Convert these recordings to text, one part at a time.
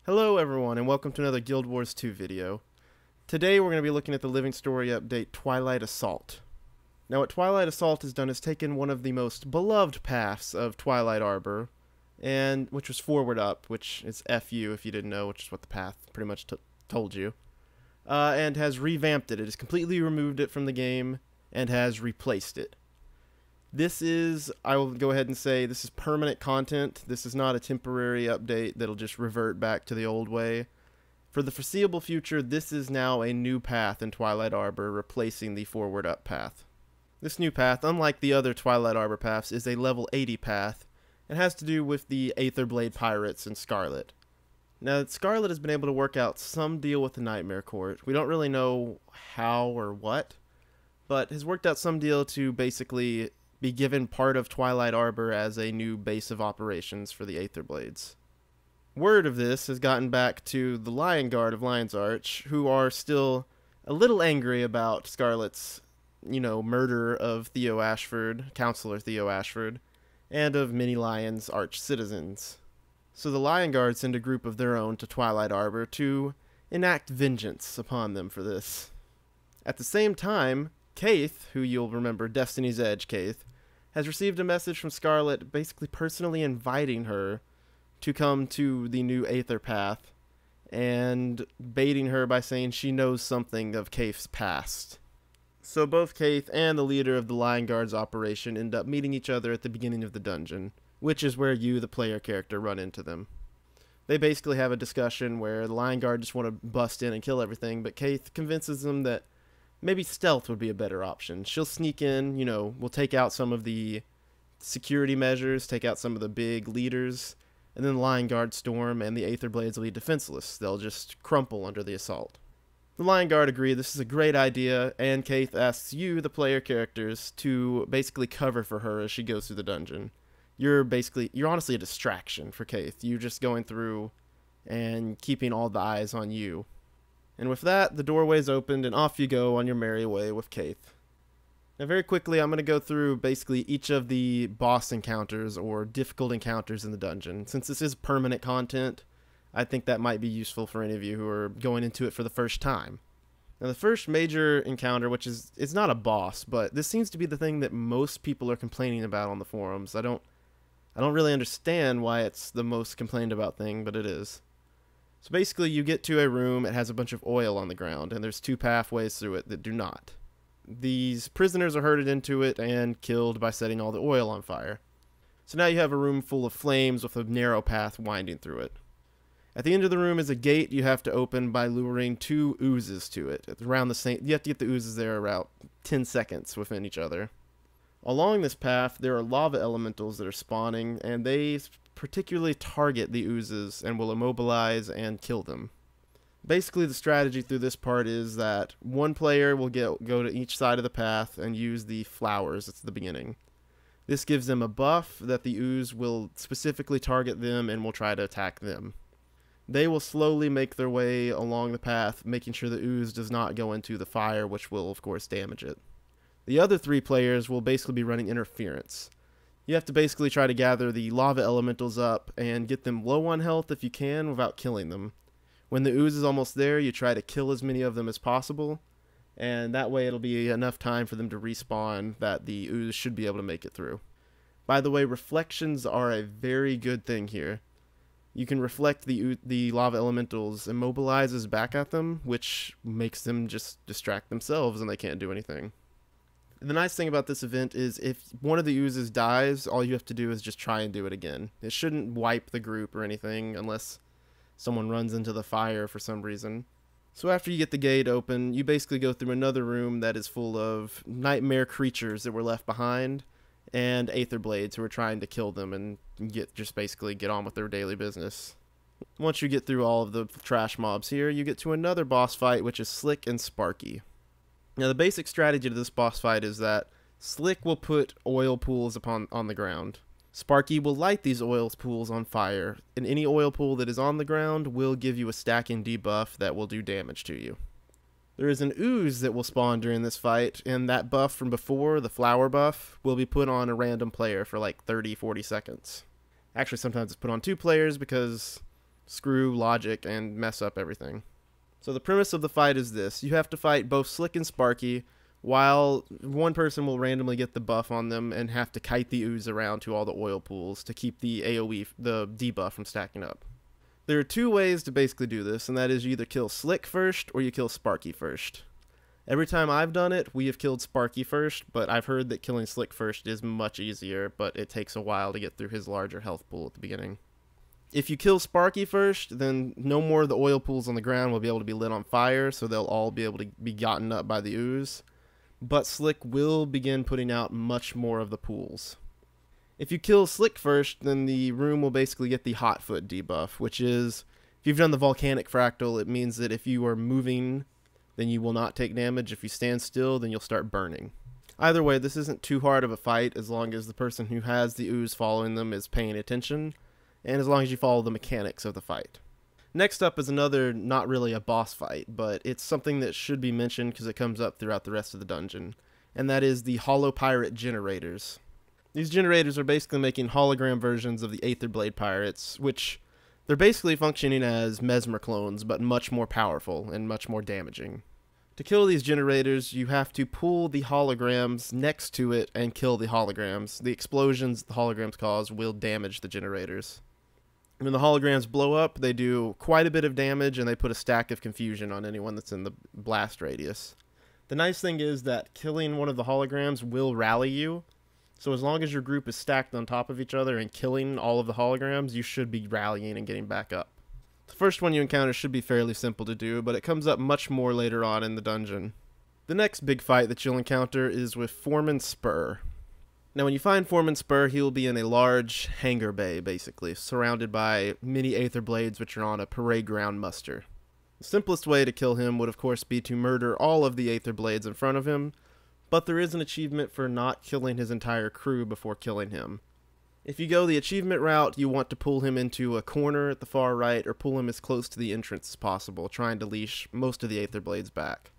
Hello everyone and welcome to another Guild Wars 2 video. Today we're going to be looking at the Living Story update Twilight Assault. Now what Twilight Assault has done is taken one of the most beloved paths of Twilight Arbor, and which was forward up, which is FU if you didn't know, which is what the path pretty much told you, and has revamped it. It has completely removed it from the game and has replaced it. This is, I will go ahead and say, this is permanent content. This is not a temporary update that'll just revert back to the old way. For the foreseeable future, this is now a new path in Twilight Arbor, replacing the forward up path. This new path, unlike the other Twilight Arbor paths, is a level 80 path, and has to do with the Aetherblade Pirates and Scarlet. Now, Scarlet has been able to work out some deal with the Nightmare Court. We don't really know how or what, but has worked out some deal to basically be given part of Twilight Arbor as a new base of operations for the Aetherblades. Word of this has gotten back to the Lion Guard of Lion's Arch, who are still a little angry about Scarlet's, murder of Theo Ashford, Counselor Theo Ashford, and of many Lion's Arch citizens. So the Lion Guard send a group of their own to Twilight Arbor to enact vengeance upon them for this. At the same time, Caithe, who you'll remember, Destiny's Edge Caithe, has received a message from Scarlet basically personally inviting her to come to the new Aether Path and baiting her by saying she knows something of Caithe's past. So both Caithe and the leader of the Lion Guard's operation end up meeting each other at the beginning of the dungeon, which is where you, the player character, run into them. They basically have a discussion where the Lion Guard just want to bust in and kill everything, but Caithe convinces them that maybe stealth would be a better option. She'll sneak in, we'll take out some of the security measures, take out some of the big leaders, and then the Lion Guard storm and the Aetherblades will be defenseless. They'll just crumple under the assault. The Lion Guard agree this is a great idea, and Caithe asks you, the player characters, to basically cover for her as she goes through the dungeon. You're honestly a distraction for Caithe. You're just going through and keeping all the eyes on you. And with that, the doorway's opened, and off you go on your merry way with Caithe. Now very quickly, I'm going to go through basically each of the boss encounters or difficult encounters in the dungeon. Since this is permanent content, I think that might be useful for any of you who are going into it for the first time. Now the first major encounter, which is, it's not a boss, but this seems to be the thing that most people are complaining about on the forums. I don't really understand why it's the most complained about thing, but it is. So basically you get to a room, it has a bunch of oil on the ground, and there's two pathways through it that do not. These prisoners are herded into it and killed by setting all the oil on fire. So now you have a room full of flames with a narrow path winding through it. At the end of the room is a gate you have to open by luring two oozes to it. It's around the same, you have to get the oozes there around 10 seconds within each other. Along this path, there are lava elementals that are spawning, and they particularly target the oozes and will immobilize and kill them. Basically, the strategy through this part is that one player will go to each side of the path and use the flowers at the beginning. This gives them a buff that the ooze will specifically target them and will try to attack them. They will slowly make their way along the path, making sure the ooze does not go into the fire, which will, of course, damage it. The other three players will basically be running interference. You have to basically try to gather the lava elementals up and get them low on health if you can without killing them. When the ooze is almost there, you try to kill as many of them as possible, and that way it'll be enough time for them to respawn that the ooze should be able to make it through. By the way, reflections are a very good thing here. You can reflect the lava elementals, immobilizes back at them, which makes them just distract themselves and they can't do anything. The nice thing about this event is if one of the oozes dies, all you have to do is just try and do it again. It shouldn't wipe the group or anything unless someone runs into the fire for some reason. So after you get the gate open, you basically go through another room that is full of nightmare creatures that were left behind and Aetherblades who are trying to kill them and basically get on with their daily business. Once you get through all of the trash mobs here, you get to another boss fight, which is Slick and Sparky. Now the basic strategy to this boss fight is that Slick will put oil pools on the ground. Sparky will light these oil pools on fire, and any oil pool that is on the ground will give you a stacking debuff that will do damage to you. There is an ooze that will spawn during this fight, and that buff from before, the flower buff, will be put on a random player for like 30-40 seconds. Actually, sometimes it's put on two players because screw logic and mess up everything. So the premise of the fight is this. You have to fight both Slick and Sparky, while one person will randomly get the buff on them and have to kite the ooze around to all the oil pools to keep the AoE, the debuff, from stacking up. There are two ways to basically do this, and that is you either kill Slick first or you kill Sparky first. Every time I've done it, we have killed Sparky first, but I've heard that killing Slick first is much easier, but it takes a while to get through his larger health pool at the beginning. If you kill Sparky first, then no more of the oil pools on the ground will be able to be lit on fire, so they'll all be able to be gotten up by the ooze. But Slick will begin putting out much more of the pools. If you kill Slick first, then the room will basically get the hot foot debuff, which is, if you've done the volcanic fractal, it means that if you are moving, then you will not take damage. If you stand still, then you'll start burning. Either way, this isn't too hard of a fight as long as the person who has the ooze following them is paying attention, and as long as you follow the mechanics of the fight. Next up is another, not really a boss fight, but it's something that should be mentioned because it comes up throughout the rest of the dungeon, and that is the Hollow Pirate generators. These generators are basically making hologram versions of the Aetherblade pirates, which they're basically functioning as Mesmer clones, but much more powerful and much more damaging. To kill these generators, you have to pull the holograms next to it and kill the holograms. The explosions the holograms cause will damage the generators. When the holograms blow up, they do quite a bit of damage, and they put a stack of confusion on anyone that's in the blast radius. The nice thing is that killing one of the holograms will rally you, so as long as your group is stacked on top of each other and killing all of the holograms, you should be rallying and getting back up. The first one you encounter should be fairly simple to do, but it comes up much more later on in the dungeon. The next big fight that you'll encounter is with Foreman Spur. Now when you find Foreman Spur, he will be in a large hangar bay, basically, surrounded by many Aether Blades which are on a parade ground muster. The simplest way to kill him would of course be to murder all of the Aether Blades in front of him, but there is an achievement for not killing his entire crew before killing him. If you go the achievement route, you want to pull him into a corner at the far right, or pull him as close to the entrance as possible, trying to leash most of the Aether Blades back.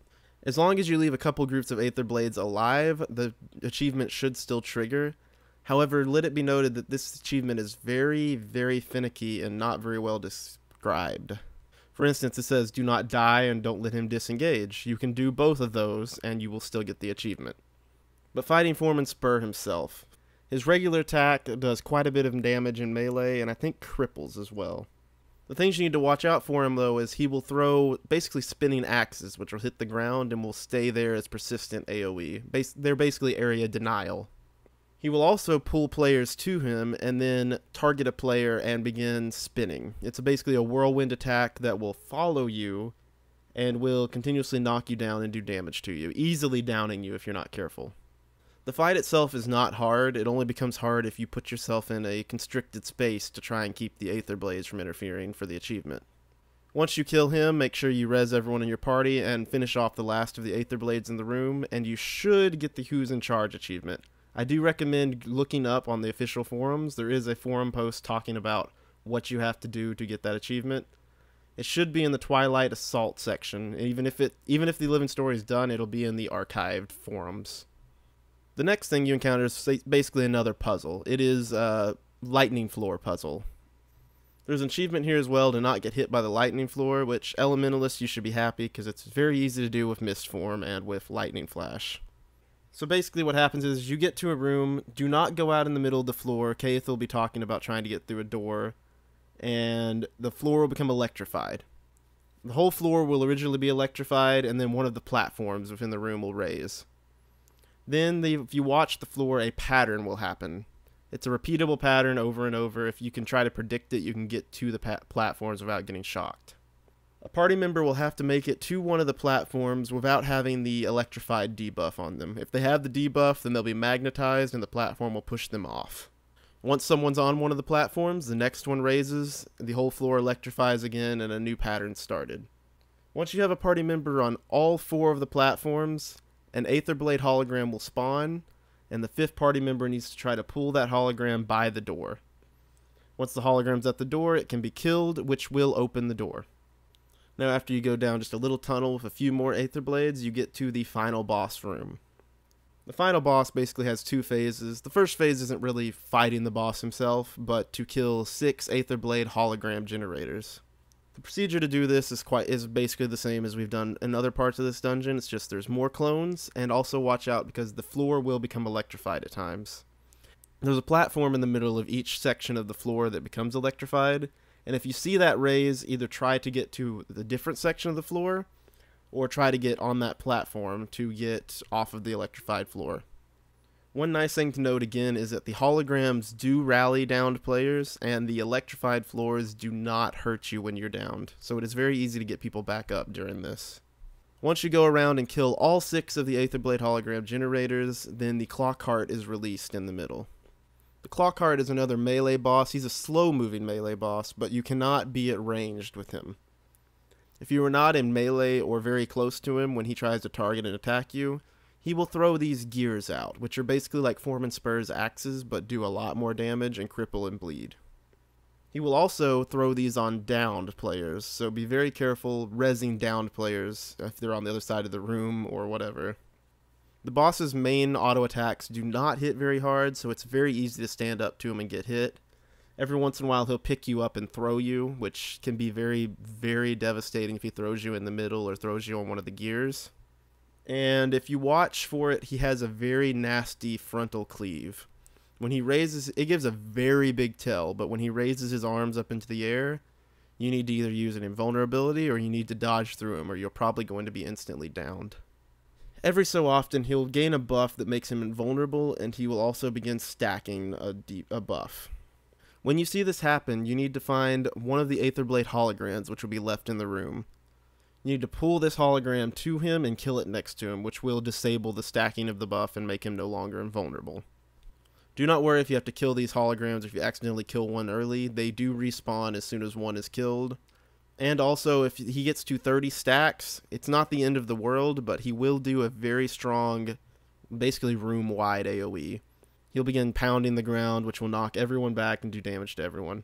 As long as you leave a couple groups of Aether Blades alive, the achievement should still trigger. However, let it be noted that this achievement is very, very finicky and not very well described. For instance, it says, do not die and don't let him disengage. You can do both of those, and you will still get the achievement. But fighting Foreman Spur himself. His regular attack does quite a bit of damage in melee, and I think cripples as well. The things you need to watch out for him, though, is he will throw basically spinning axes, which will hit the ground and will stay there as persistent AoE. They're basically area denial. He will also pull players to him and then target a player and begin spinning. It's basically a whirlwind attack that will follow you and will continuously knock you down and do damage to you, easily downing you if you're not careful. The fight itself is not hard. It only becomes hard if you put yourself in a constricted space to try and keep the Aether Blades from interfering for the achievement. Once you kill him, make sure you res everyone in your party and finish off the last of the Aether Blades in the room, and you should get the Who's in Charge achievement. I do recommend looking up on the official forums. There is a forum post talking about what you have to do to get that achievement. It should be in the Twilight Assault section. Even if the living story is done, it'll be in the archived forums. The next thing you encounter is basically another puzzle. It is a lightning floor puzzle. There's an achievement here as well to not get hit by the lightning floor, which elementalists, you should be happy because it's very easy to do with mist form and with lightning flash. So basically what happens is you get to a room, do not go out in the middle of the floor. Caithe will be talking about trying to get through a door, and the floor will become electrified. The whole floor will originally be electrified, and then one of the platforms within the room will raise. Then, if you watch the floor, a pattern will happen. It's a repeatable pattern over and over. If you can try to predict it, you can get to the platforms without getting shocked. A party member will have to make it to one of the platforms without having the electrified debuff on them. If they have the debuff, then they'll be magnetized and the platform will push them off. Once someone's on one of the platforms, the next one raises, the whole floor electrifies again, and a new pattern started. Once you have a party member on all 4 of the platforms, an Aetherblade hologram will spawn, and the 5th party member needs to try to pull that hologram by the door. Once the hologram's at the door, it can be killed, which will open the door. Now after you go down just a little tunnel with a few more Aetherblades, you get to the final boss room. The final boss basically has two phases. The first phase isn't really fighting the boss himself, but to kill 6 Aetherblade hologram generators. The procedure to do this is basically the same as we've done in other parts of this dungeon. It's just there's more clones, and also watch out because the floor will become electrified at times. There's a platform in the middle of each section of the floor that becomes electrified, and if you see that raise, either try to get to the different section of the floor, or try to get on that platform to get off of the electrified floor. One nice thing to note again is that the holograms do rally downed players, and the electrified floors do not hurt you when you're downed, so it is very easy to get people back up during this. Once you go around and kill all 6 of the Aetherblade hologram generators, then the Clockheart is released in the middle. The Clockheart is another melee boss. He's a slow-moving melee boss, but you cannot be at ranged with him. If you are not in melee or very close to him when he tries to target and attack you, he will throw these gears out, which are basically like Foreman Spur's axes, but do a lot more damage and cripple and bleed. He will also throw these on downed players, so be very careful rezzing downed players if they're on the other side of the room or whatever. The boss's main auto attacks do not hit very hard, so it's very easy to stand up to him and get hit. Every once in a while he'll pick you up and throw you, which can be very, very devastating if he throws you in the middle or throws you on one of the gears. And if you watch for it, he has a very nasty frontal cleave. When he raises, it gives a very big tell, but when he raises his arms up into the air, you need to either use an invulnerability or you need to dodge through him, or you're probably going to be instantly downed. Every so often, he'll gain a buff that makes him invulnerable, and he will also begin stacking a buff. When you see this happen, you need to find one of the Aetherblade holograms, which will be left in the room. You need to pull this hologram to him and kill it next to him, which will disable the stacking of the buff and make him no longer invulnerable. Do not worry if you have to kill these holograms. If you accidentally kill one early, they do respawn as soon as one is killed. And also, if he gets to 30 stacks, it's not the end of the world, but he will do a very strong, basically room-wide AoE. He'll begin pounding the ground, which will knock everyone back and do damage to everyone.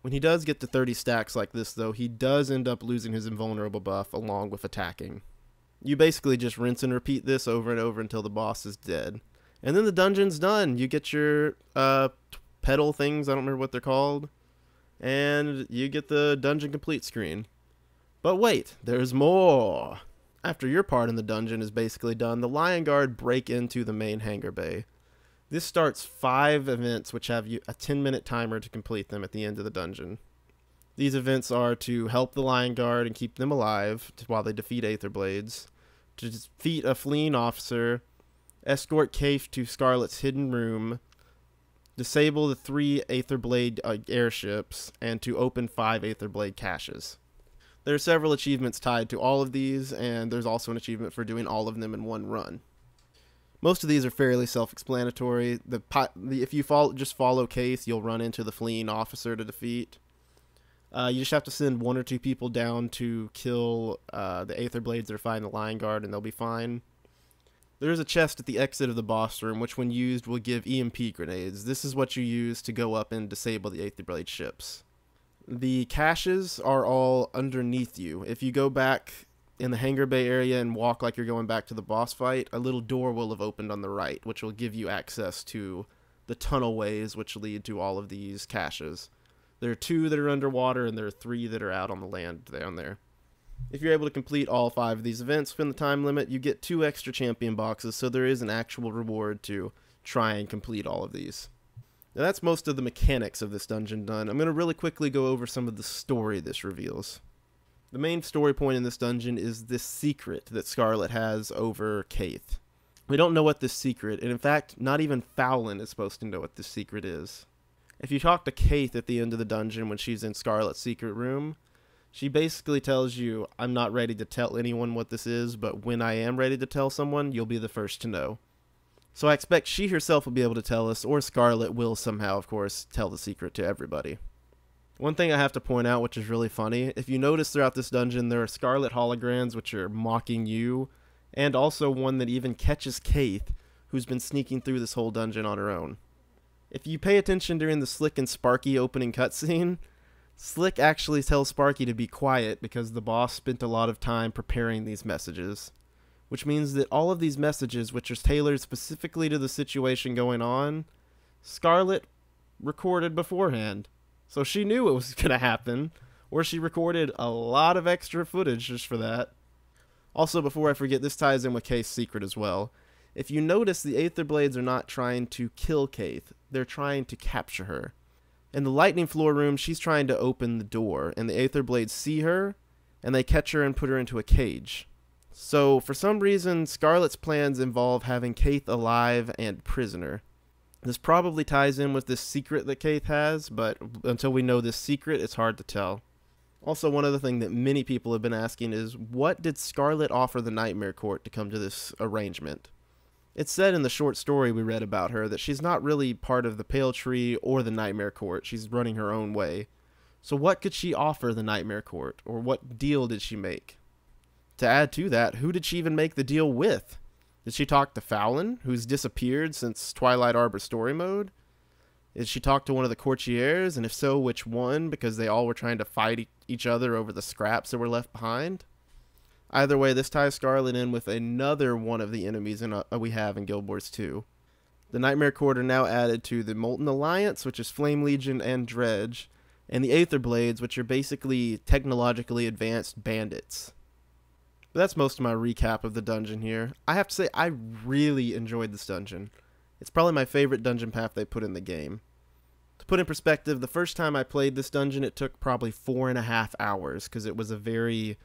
When he does get to 30 stacks like this, though, he does end up losing his invulnerable buff along with attacking. You basically just rinse and repeat this over and over until the boss is dead. And then the dungeon's done. You get your pedal things, I don't remember what they're called, and you get the dungeon complete screen. But wait, there's more! After your part in the dungeon is basically done, the Lion Guard break into the main hangar bay. This starts 5 events which have a 10-minute timer to complete them at the end of the dungeon. These events are to help the Lion Guard and keep them alive while they defeat Aetherblades, to defeat a fleeing officer, escort Caithe to Scarlet's hidden room, disable the 3 Aetherblade airships, and to open 5 Aetherblade caches. There are several achievements tied to all of these, and there's also an achievement for doing all of them in one run. Most of these are fairly self-explanatory. If you just follow Caithe, you'll run into the fleeing officer to defeat. You just have to send 1 or 2 people down to kill the Aetherblades or find the Lion Guard, and they'll be fine. There is a chest at the exit of the boss room, which when used will give EMP grenades. This is what you use to go up and disable the Aetherblade ships. The caches are all underneath you. If you go back in the hangar bay area and walk like you're going back to the boss fight, a little door will have opened on the right, which will give you access to the tunnel ways which lead to all of these caches. There are 2 that are underwater, and there are 3 that are out on the land down there. If you're able to complete all 5 of these events within the time limit, you get 2 extra champion boxes, so there is an actual reward to try and complete all of these. Now that's most of the mechanics of this dungeon done. I'm going to really quickly go over some of the story this reveals. The main story point in this dungeon is this secret that Scarlet has over Caithe. We don't know what this secret, and in fact, not even Fowlin is supposed to know what this secret is. If you talk to Caithe at the end of the dungeon when she's in Scarlet's secret room, she basically tells you, I'm not ready to tell anyone what this is, but when I am ready to tell someone, you'll be the first to know. So I expect she herself will be able to tell us, or Scarlet will somehow, of course, tell the secret to everybody. One thing I have to point out, which is really funny, if you notice throughout this dungeon, there are Scarlet holograms which are mocking you, and also one that even catches Caithe, who's been sneaking through this whole dungeon on her own. If you pay attention during the Slick and Sparky opening cutscene, Slick actually tells Sparky to be quiet because the boss spent a lot of time preparing these messages. which means that all of these messages, which are tailored specifically to the situation going on, Scarlet recorded beforehand. So she knew it was going to happen, or she recorded a lot of extra footage just for that. Also, before I forget, this ties in with Caithe's secret as well. If you notice, the Aether Blades are not trying to kill Caithe, they're trying to capture her. In the Lightning Floor room, she's trying to open the door, and the Aether Blades see her, and they catch her and put her into a cage. So, for some reason, Scarlet's plans involve having Caithe alive and prisoner. This probably ties in with this secret that Caithe has, but until we know this secret, it's hard to tell. Also, one other thing that many people have been asking is, what did Scarlet offer the Nightmare Court to come to this arrangement? It's said in the short story we read about her that she's not really part of the Pale Tree or the Nightmare Court. She's running her own way. So what could she offer the Nightmare Court, or what deal did she make? To add to that, who did she even make the deal with? Did she talk to Fallon, who's disappeared since Twilight Arbor story mode? Did she talk to one of the courtiers, and if so, which one, because they all were trying to fight each other over the scraps that were left behind? Either way, this ties Scarlet in with another one of the enemies we have in Guild Wars 2. The Nightmare Court are now added to the Molten Alliance, which is Flame Legion and Dredge, and the Aether Blades, which are basically technologically advanced bandits. But that's most of my recap of the dungeon here. I have to say, I really enjoyed this dungeon. It's probably my favorite dungeon path they put in the game. To put in perspective, the first time I played this dungeon, it took probably 4.5 hours, because it was a very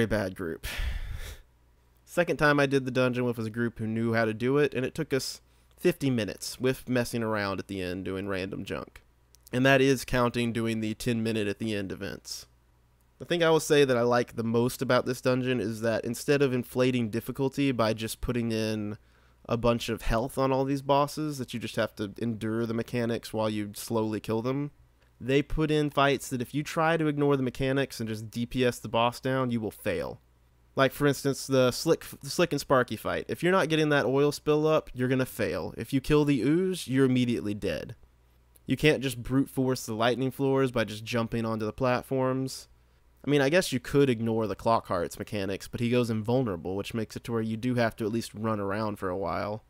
bad group. Second time I did the dungeon with was a group who knew how to do it, and it took us 50 minutes with messing around at the end doing random junk. And that is counting doing the 10-minute at the end events. The thing I will say that I like the most about this dungeon is that instead of inflating difficulty by just putting in a bunch of health on all these bosses that you just have to endure the mechanics while you slowly kill them, they put in fights that if you try to ignore the mechanics and just DPS the boss down, you will fail. Like, for instance, the Slick and Sparky fight. If you're not getting that oil spill up, you're going to fail. If you kill the ooze, you're immediately dead. You can't just brute force the lightning floors by just jumping onto the platforms. I mean, I guess you could ignore the Clockheart's mechanics, but he goes invulnerable, which makes it to where you do have to at least run around for a while.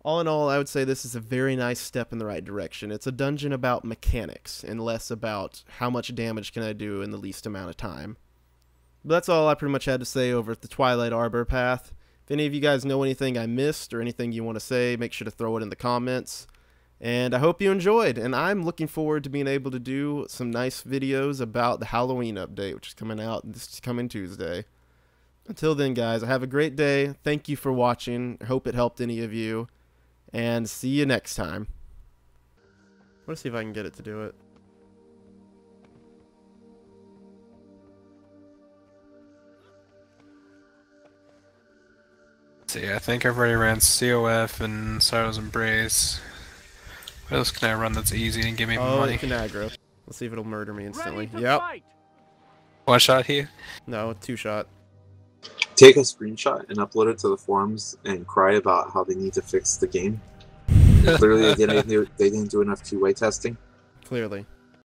All in all, I would say this is a very nice step in the right direction. It's a dungeon about mechanics, and less about how much damage can I do in the least amount of time. But that's all I pretty much had to say over at the Twilight Arbor path. If any of you guys know anything I missed, or anything you want to say, make sure to throw it in the comments. And I hope you enjoyed, and I'm looking forward to being able to do some nice videos about the Halloween update, which is coming out this coming Tuesday. Until then, guys, have a great day. Thank you for watching. I hope it helped any of you. And see you next time. Let's see if I can get it to do it. See, I think I've already ran COF and Sorrow's Embrace. What else can I run that's easy and give me money? Oh, can aggro. Let's see if it'll murder me instantly. Yep. One shot here? No, 2-shot. Take a screenshot and upload it to the forums and cry about how they need to fix the game. Clearly, they didn't do enough two-way testing. Clearly.